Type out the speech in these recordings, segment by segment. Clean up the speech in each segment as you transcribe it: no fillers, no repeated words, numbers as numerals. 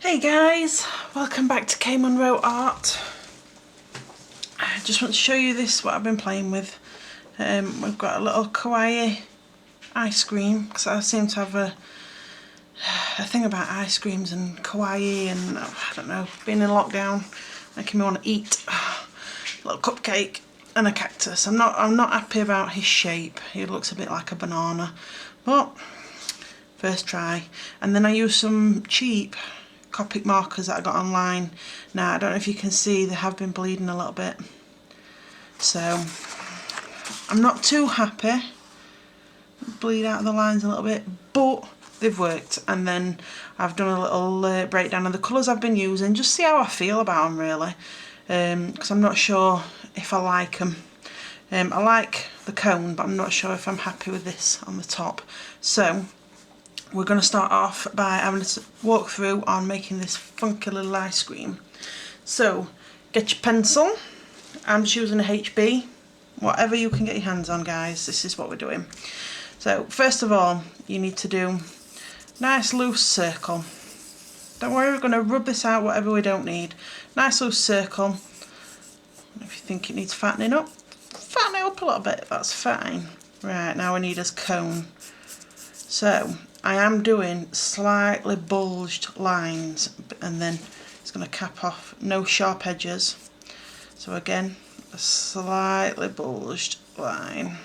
Hey guys, welcome back to K Monroe Art. I just want to show you this, what I've been playing with. We've got a little Kawaii Ice Cream, because I seem to have a thing about ice creams and kawaii and I don't know, being in lockdown making me want to eat a little cupcake and a cactus. I'm not happy about his shape. He looks a bit like a banana, but first try. And then I used some cheap copic markers that I got online. Now I don't know if you can see, they have been bleeding a little bit, so I'm not too happy. Bleed out of the lines a little bit, but they've worked. And then I've done a little breakdown of the colours I've been using, just see how I feel about them really, because I'm not sure if I like them. I like the cone, but I'm not sure if I'm happy with this on the top. So we're going to start off by having a walk through on making this funky little ice cream. So get your pencil. I'm just using a HB, whatever you can get your hands on, guys. This is what we're doing. So first of all, you need to do a nice loose circle. Don't worry, we're going to rub this out, whatever we don't need. Nice loose circle. If you think it needs fattening up, fatten it up a little bit, that's fine. Right, now we need this cone. So I am doing slightly bulged lines, and then it's going to cap off, no sharp edges. So again, a slightly bulged line.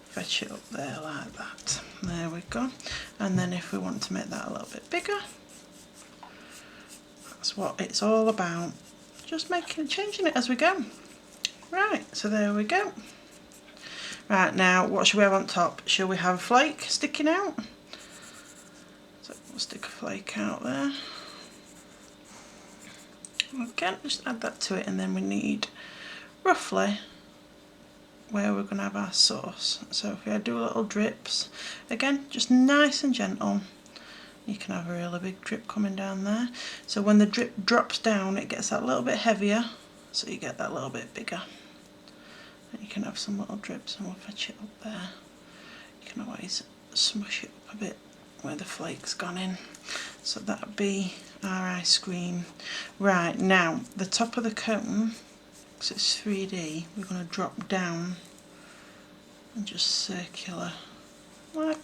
Fetch it up there like that. There we go. And then if we want to make that a little bit bigger, that's what it's all about. Just changing it as we go. Right, so there we go. Right, now what should we have on top? Shall we have a flake sticking out? So we'll stick a flake out there. Okay, just add that to it, and then we need roughly where we're going to have our sauce. So if we do little drips, again, just nice and gentle. You can have a really big drip coming down there. So when the drip drops down, it gets that little bit heavier, so you get that little bit bigger. And you can have some little drips, and we'll fetch it up there. You can always smush it up a bit where the flake's gone in. So that'll be our ice cream. Right, now the top of the cone, because it's 3D, we're going to drop down and just circular, like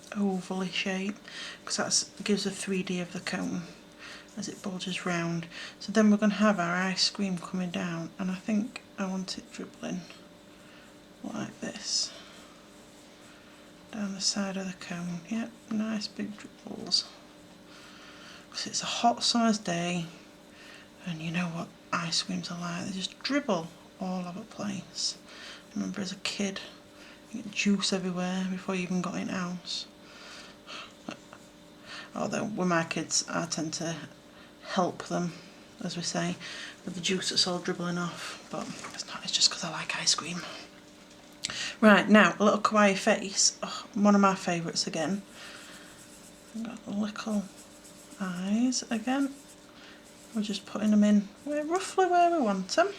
ovally shape, because that gives a 3D of the cone as it bulges round. So then we're going to have our ice cream coming down, and I think I want it dribbling like this down the side of the cone. Yep, nice big dribbles, because it's a hot summer's day, and you know what ice creams are like, they just dribble all over the place. I remember as a kid, you get juice everywhere before you even got in the house. Although with my kids I tend to help them, as we say, with the juice that's all dribbling off, but it's not, it's just because I like ice cream. Right, now a little Kawaii Face, one of my favourites again. I've got little eyes again. We're just putting them in roughly where we want them,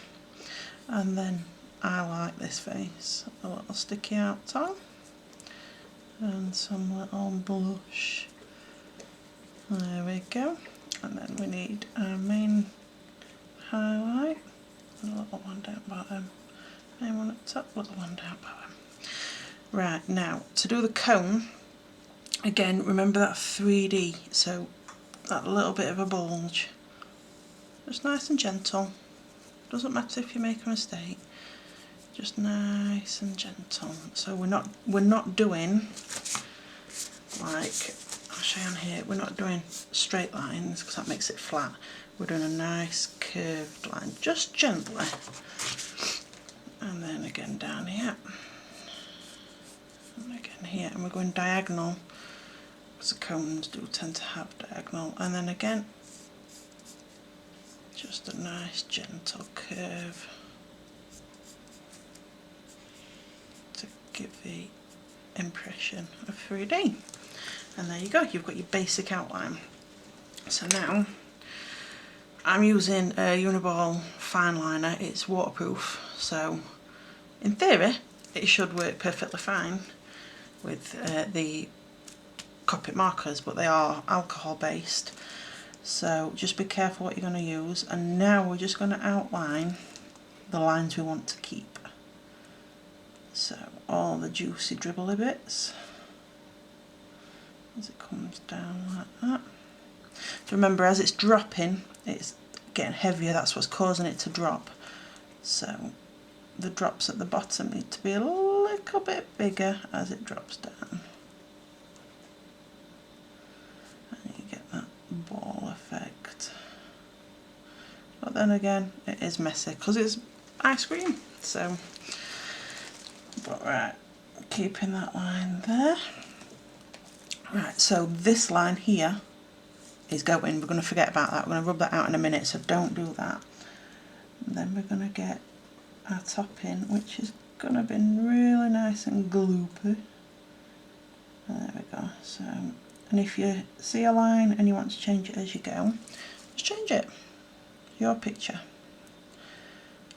and then I like this face, a little sticky out tongue and some little blush. There we go. And then we need our main highlight, and a little one down bottom, main one at the top, little one down bottom. Right, now to do the cone, again remember that 3D, so that little bit of a bulge, just nice and gentle, doesn't matter if you make a mistake, just nice and gentle. So we're not doing, like I'll show you on here, we're not doing straight lines because that makes it flat. We're doing a nice curved line, just gently, and then again down here, and again here, and we're going diagonal because the cones do tend to have diagonal, and then again just a nice gentle curve to give the impression of 3D. And there you go, you've got your basic outline. So now I'm using a Uniball fine liner. It's waterproof, so in theory it should work perfectly fine with the copic markers, but they are alcohol based, so just be careful what you're going to use. And now we're just going to outline the lines we want to keep. So all the juicy dribbly bits as it comes down like that. So remember, as it's dropping, it's getting heavier, that's what's causing it to drop. So the drops at the bottom need to be a little bit bigger as it drops down. And you get that ball effect. But then again, it is messy because it's ice cream. So, but right, keeping that line there. Right, so this line here is going, we're going to forget about that, we're going to rub that out in a minute, so don't do that. And then we're going to get our top in, which is going to be really nice and gloopy. There we go. So, and if you see a line and you want to change it as you go, just change it. Your picture.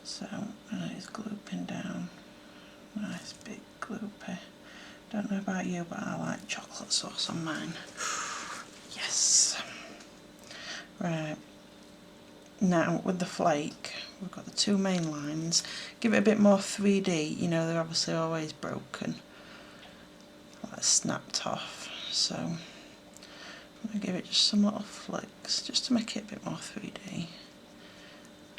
So, and it's glooping down. Nice big gloopy. Don't know about you, but I like chocolate sauce on mine. Yes. Right. Now with the flake, we've got the two main lines. Give it a bit more 3D. You know, they're obviously always broken. Like snapped off. So I'm going to give it just some little flicks, just to make it a bit more 3D.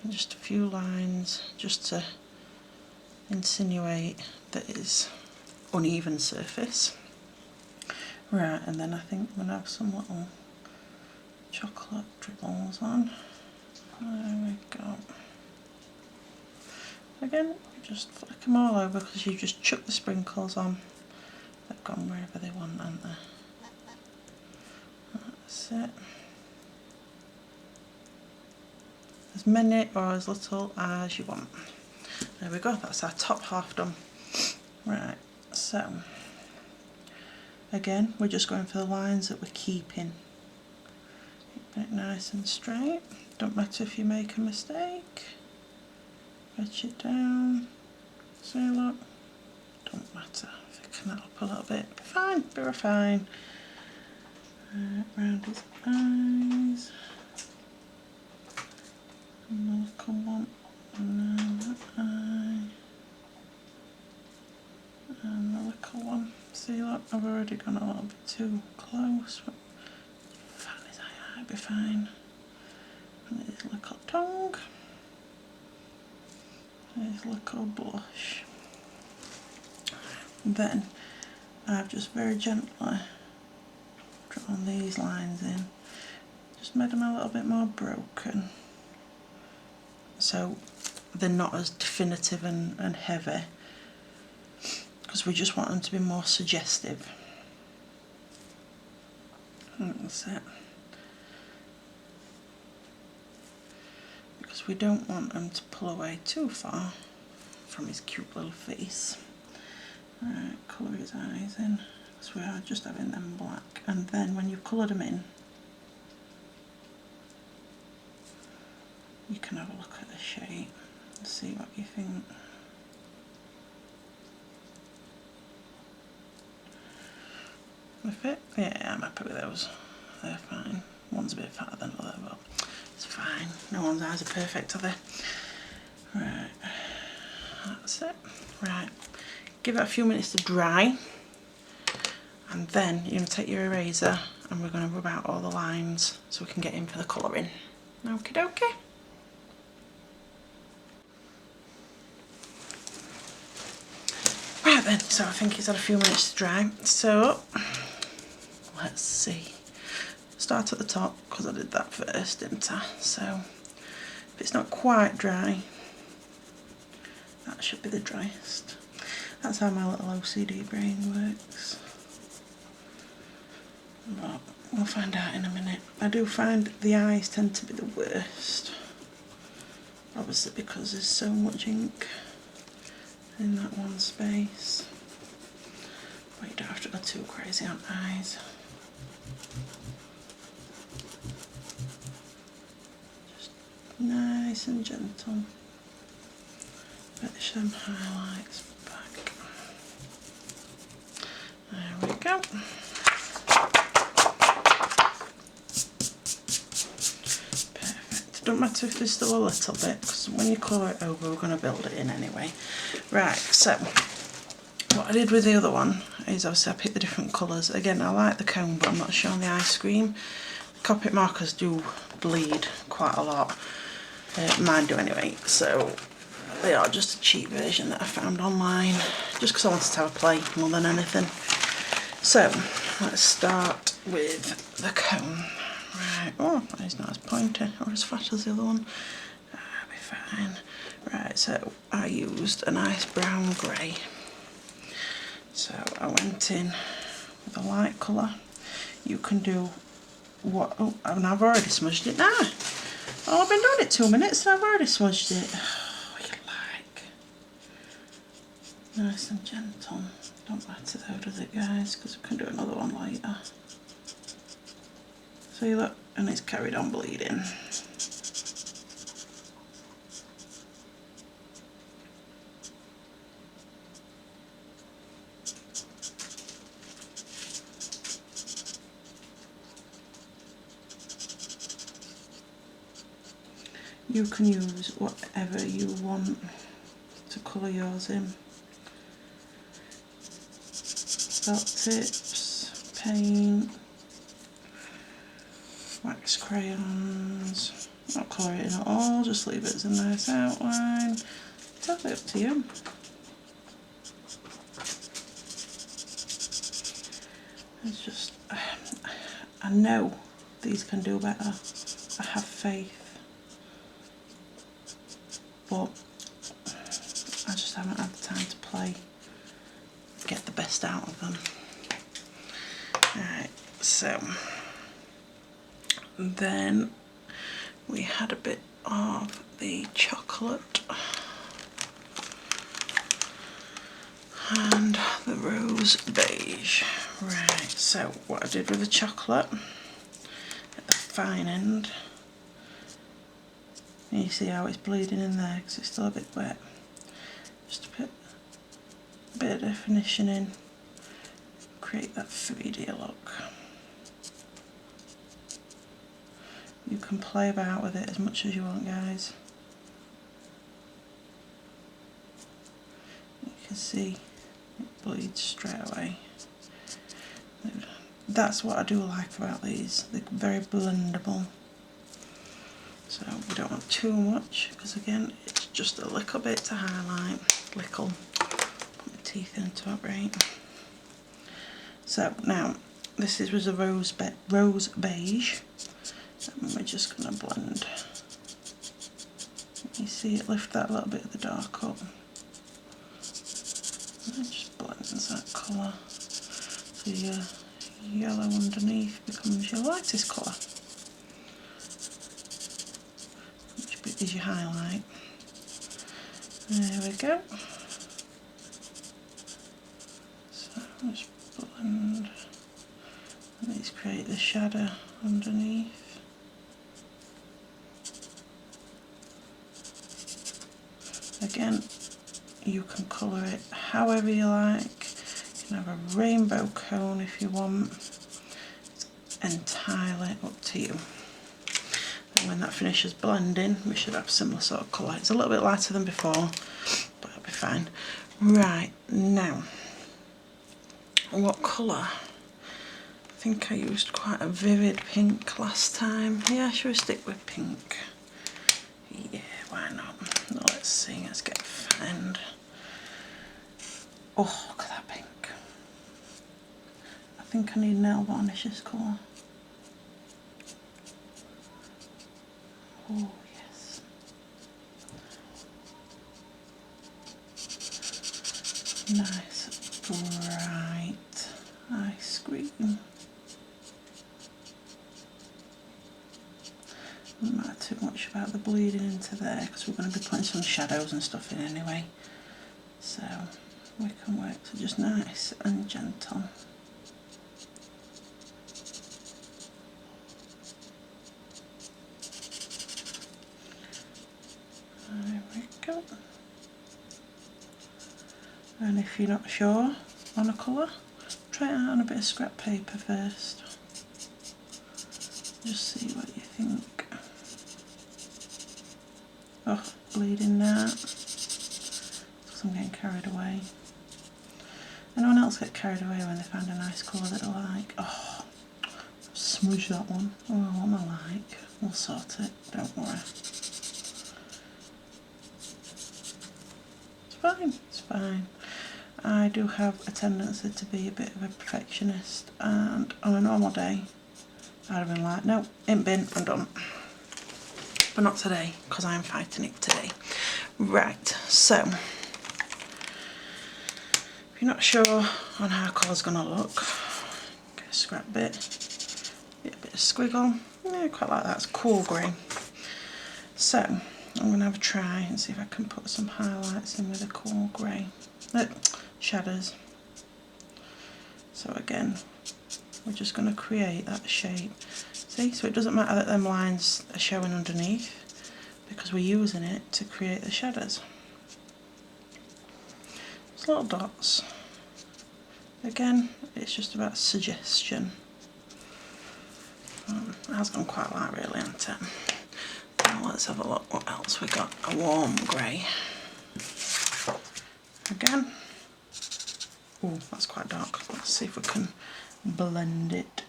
And just a few lines, just to insinuate that it's uneven surface. Right, and then I think I'm going to have some little chocolate dribbles on. There we go. Again, just flick them all over because you just chuck the sprinkles on. They've gone wherever they want, aren't they? That's it. As many or as little as you want. There we go, that's our top half done. Right, so again, we're just going for the lines that we're keeping. Keeping it nice and straight. Don't matter if you make a mistake. Fetch it down. See, look. Don't matter. Thicken that up a little bit. Be fine, be fine. Round his eyes. And the little one. And then that eye. And the little one. See, look, I've already gone a little bit too close. But fan his eye, be fine. And his little tongue. His little blush. And then I've just very gently drawn these lines in. Just made them a little bit more broken. So they're not as definitive and heavy. Because we just want them to be more suggestive. That's it. Because we don't want them to pull away too far from his cute little face. Alright, colour his eyes in, because we are just having them black. And then when you've coloured them in, you can have a look at the shape and see what you think. With it? Yeah, I'm happy with those. They're fine. One's a bit fatter than the other, but it's fine. No one's eyes are perfect, are they? Right, that's it. Right, give it a few minutes to dry, and then you're going to take your eraser and we're going to rub out all the lines so we can get in for the colouring. Okie dokie. Right then, so I think it's had a few minutes to dry. So let's see. Start at the top because I did that first, didn't I? So if it's not quite dry, that should be the driest. That's how my little OCD brain works. But we'll find out in a minute. I do find the eyes tend to be the worst. Obviously because there's so much ink in that one space. But you don't have to go too crazy on eyes. Just nice and gentle. Finish them highlights back. There we go. don't matter if there's still a little bit, because when you colour it over, we're going to build it in anyway. Right, so what I did with the other one is obviously I picked the different colours. Again, I like the cone, but I'm not showing the ice cream. Copic markers do bleed quite a lot. Mine do anyway, so they are just a cheap version that I found online, just because I wanted to have a play more than anything. So let's start with the cone. Right, oh, it's not as pointy or as fat as the other one. That'll be fine. Right, so I used a nice brown grey. So I went in with a light colour. You can do what, oh, and I've already smudged it now. Oh, I've been doing it 2 minutes and I've already smudged it. Oh, you like. Nice and gentle. Don't matter though, does it, guys? Because we can do another one later. See, look, and it's carried on bleeding. You can use whatever you want to colour yours in. Felt tips, paint, wax crayons. Not colour it in at all, just leave it as a nice outline. It's totally up to you. It's just, I know these can do better. I have faith. But I just haven't had the time to play, get the best out of them. Right, so then we had a bit of the chocolate and the rose beige. Right, so what I did with the chocolate at the fine end, and you see how it's bleeding in there because it's still a bit wet. Just to put a bit of definition in, create that 3D look. You can play about with it as much as you want, guys. You can see it bleeds straight away. That's what I do like about these, they're very blendable. So we don't want too much, because again, it's just a little bit to highlight. Little. Put my teeth into it, right? So now, this was a rose beige, and we're just going to blend. You see it lift that little bit of the dark up. And it just blends that colour. So your yellow underneath becomes your lightest colour. Is your highlight. There we go. So just blend and let's create the shadow underneath. Again, you can colour it however you like. You can have a rainbow cone if you want. It's entirely up to you. And when that finishes blending, we should have a similar sort of colour. It's a little bit lighter than before, but it'll be fine. Right, now, what colour? I think I used quite a vivid pink last time. Yeah, should we stick with pink? Yeah, why not? No, let's see, let's get a find. Oh, look at that pink. I think I need nail varnish this colour. Oh yes. Nice bright ice cream. Doesn't matter too much about the bleeding into there because we're going to be putting some shadows and stuff in anyway. So we can work to just nice and gentle. There we go. And if you're not sure on a colour, try it out on a bit of scrap paper first. Just see what you think. Oh, bleeding that. Because I'm getting carried away. Anyone else get carried away when they find a nice colour that they like? Oh, smudge that one. Oh, what am I like? We'll sort it, don't worry. It's fine, it's fine. I do have a tendency to be a bit of a perfectionist, and on a normal day I'd have been like, no, in bin, I'm done. But not today, because I'm fighting it today. Right, so if you're not sure on how a colour's going to look, get a scrap bit, get a bit of squiggle. Yeah, quite like that, it's cool grey. So I'm going to have a try and see if I can put some highlights in with a cool grey. Shadows. So again, we're just going to create that shape. See, so it doesn't matter that them lines are showing underneath, because we're using it to create the shadows. Just little dots. Again, it's just about suggestion. It has gone quite light really, hasn't it? Now let's have a look what else we got. A warm grey. Again. Oh, that's quite dark. Let's see if we can blend it.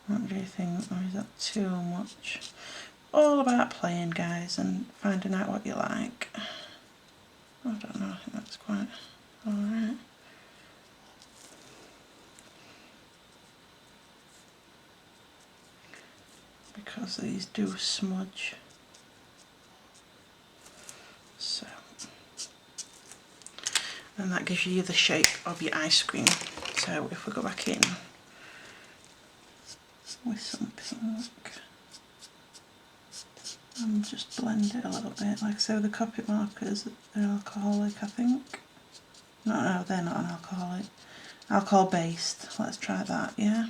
What do you think? Or is that too much? All about playing, guys, and finding out what you like. I don't know, I think that's quite alright. Because these do smudge. So, and that gives you the shape of your ice cream. So if we go back in with some pink and just blend it a little bit, like so the copic markers, they're alcoholic, I think. No, they're not an alcoholic. Alcohol based, let's try that, yeah?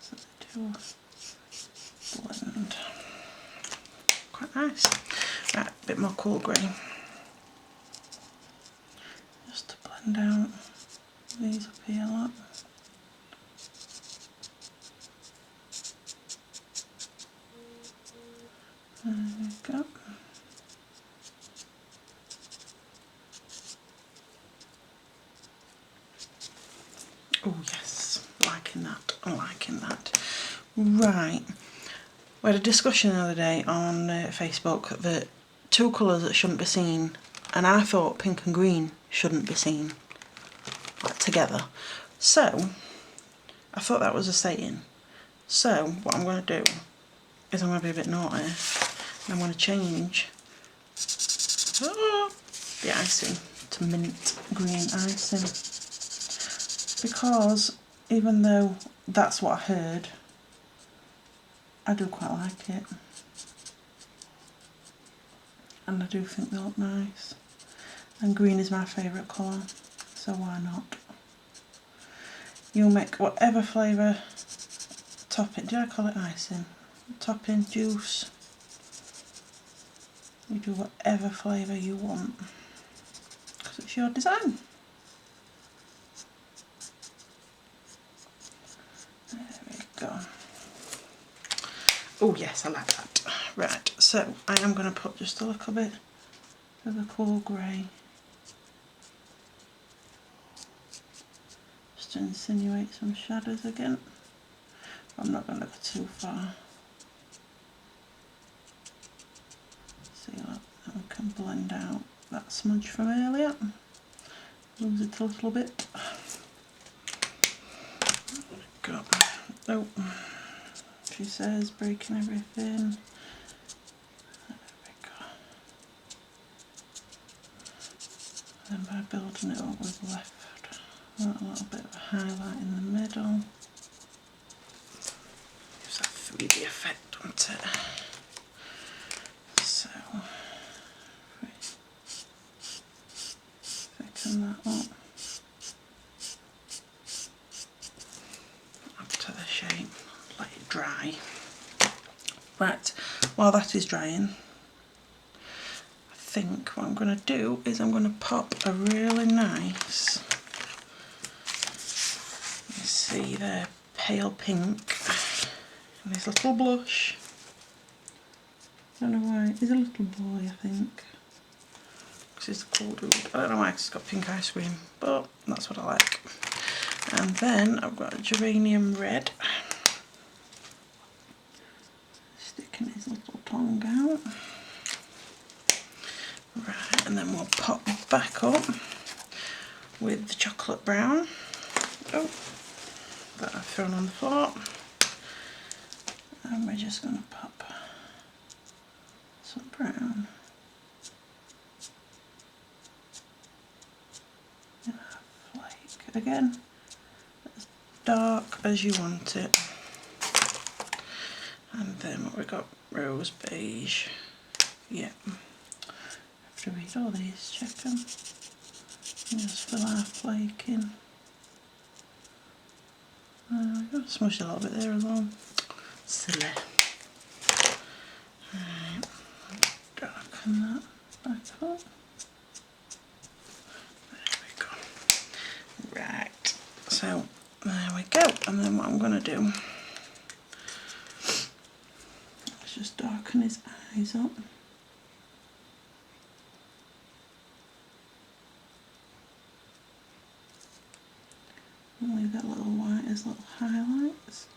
So they do blend. Quite nice. Right, a bit more cool grey. Just to blend out these up here a lot. There we go. Oh yes, liking that, I'm liking that. Right, we had a discussion the other day on Facebook that two colours that shouldn't be seen, and I thought pink and green shouldn't be seen like, together. So, I thought that was a saying. So, what I'm going to do is I'm going to be a bit naughty, and I'm going to change the icing to mint green icing. Because even though that's what I heard, I do quite like it. And I do think they look nice. And green is my favourite colour, so why not? You'll make whatever flavour topping, did I call it icing? Topping, juice. You do whatever flavour you want, because it's your design. There we go. Oh yes, I like that. Right, so I am going to put just a little bit of the cool grey, just to insinuate some shadows again. I'm not going to go too far. See, look, and we can blend out that smudge from earlier. Lose it a little bit. Go. Oh, she says breaking everything. There we go. And by building it up, we've left a little bit of a highlight in the middle. Gives that 3D effect, doesn't it? So, thicken that up. Up to the shape, let it dry. Right, while that is drying, I think what I'm going to do is I'm going to pop a really nice, you see there, pale pink and his little blush. I don't know why, he's a little boy I think, because he's a cool dude. I don't know why, 'cause he's got pink ice cream, but that's what I like. And then I've got a geranium red, sticking his little tongue out. Right, and then we'll pop back up with the chocolate brown. Oh, that I've thrown on the floor. And we're just going to pop some brown in a flake. Again, as dark as you want it. And then what we got, rose beige. Yeah. Have to read all these, check them. Just fill our flake in. We've got to smush a little bit there as well. Silly. Right, darken that back up. There we go. Right, so there we go. And then what I'm going to do is just darken his eyes up. And leave that little white as little highlights.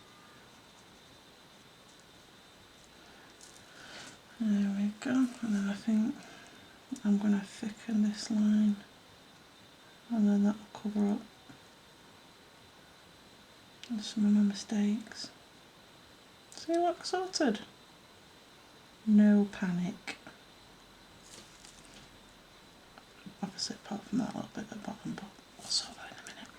There we go, and then I think I'm going to thicken this line, and then that will cover up some of my mistakes. See, look, sorted. No panic. Obviously apart from that little bit at the bottom, but we'll sort that in a minute.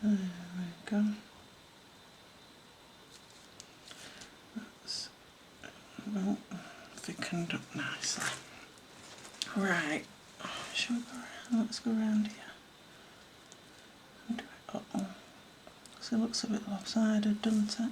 There we go. That's well thickened up nicely. Right, shall we go around? Let's go around here. And do it up. So it looks a bit lopsided, doesn't it?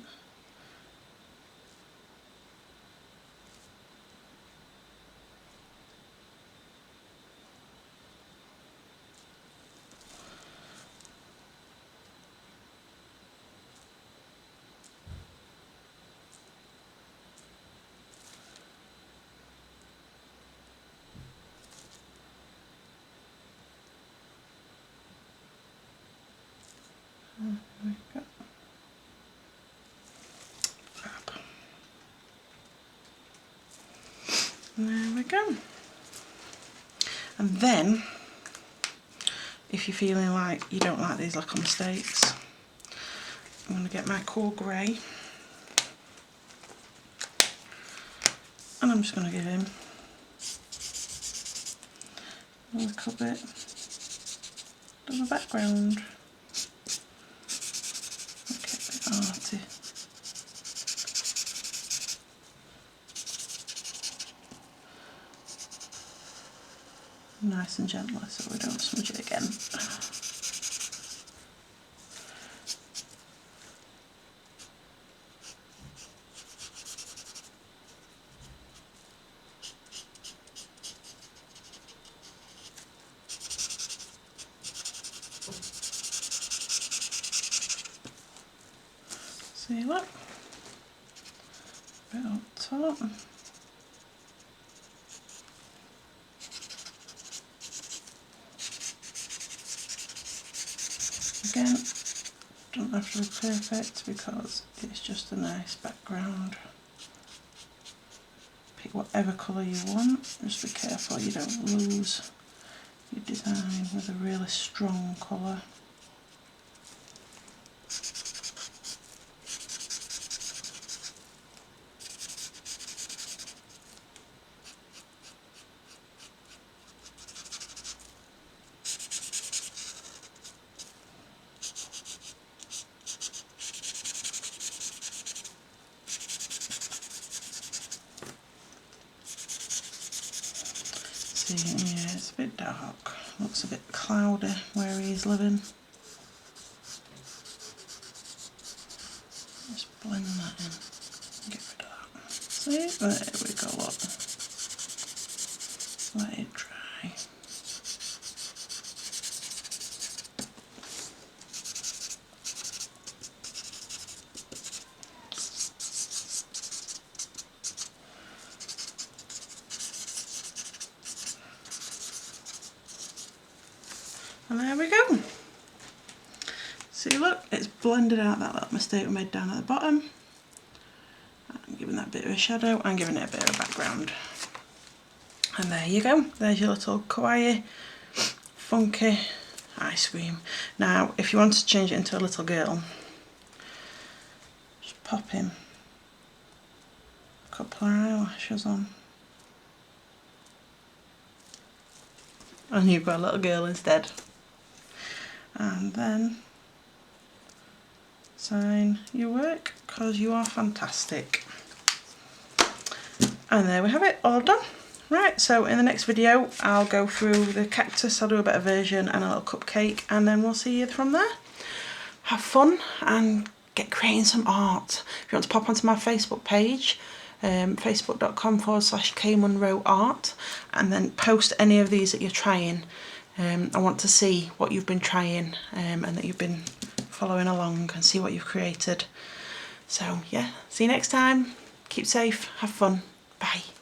There we go. Fab. There we go. And then, if you're feeling like you don't like these little mistakes, I'm going to get my core grey, and I'm just going to give him a little bit of a background. Okay, a bit arty. Nice and gently so we don't smudge it again. See what? A bit up top. Again, don't have to be perfect because it's just a nice background. Pick whatever colour you want, just be careful you don't lose your design with a really strong colour. Yeah, it's a bit dark. Looks a bit cloudy where he's living. Just blend that in. Get rid of that. See? There we go, look. Let it dry. And there we go. See, look, it's blended out that little mistake we made down at the bottom. I'm giving that bit of a shadow and giving it a bit of a background. And there you go. There's your little kawaii, funky ice cream. Now, if you want to change it into a little girl, just pop in a couple of eyelashes on. And you've got a little girl instead. And then sign your work, because you are fantastic. And there we have it, all done. Right, so in the next video I'll go through the cactus, I'll do a better version and a little cupcake, and then we'll see you from there. Have fun and get creating some art. If you want to pop onto my Facebook page, facebook.com/KMunroArt, and then post any of these that you're trying. I want to see what you've been trying and that you've been following along and see what you've created. So yeah, see you next time. Keep safe, have fun, bye.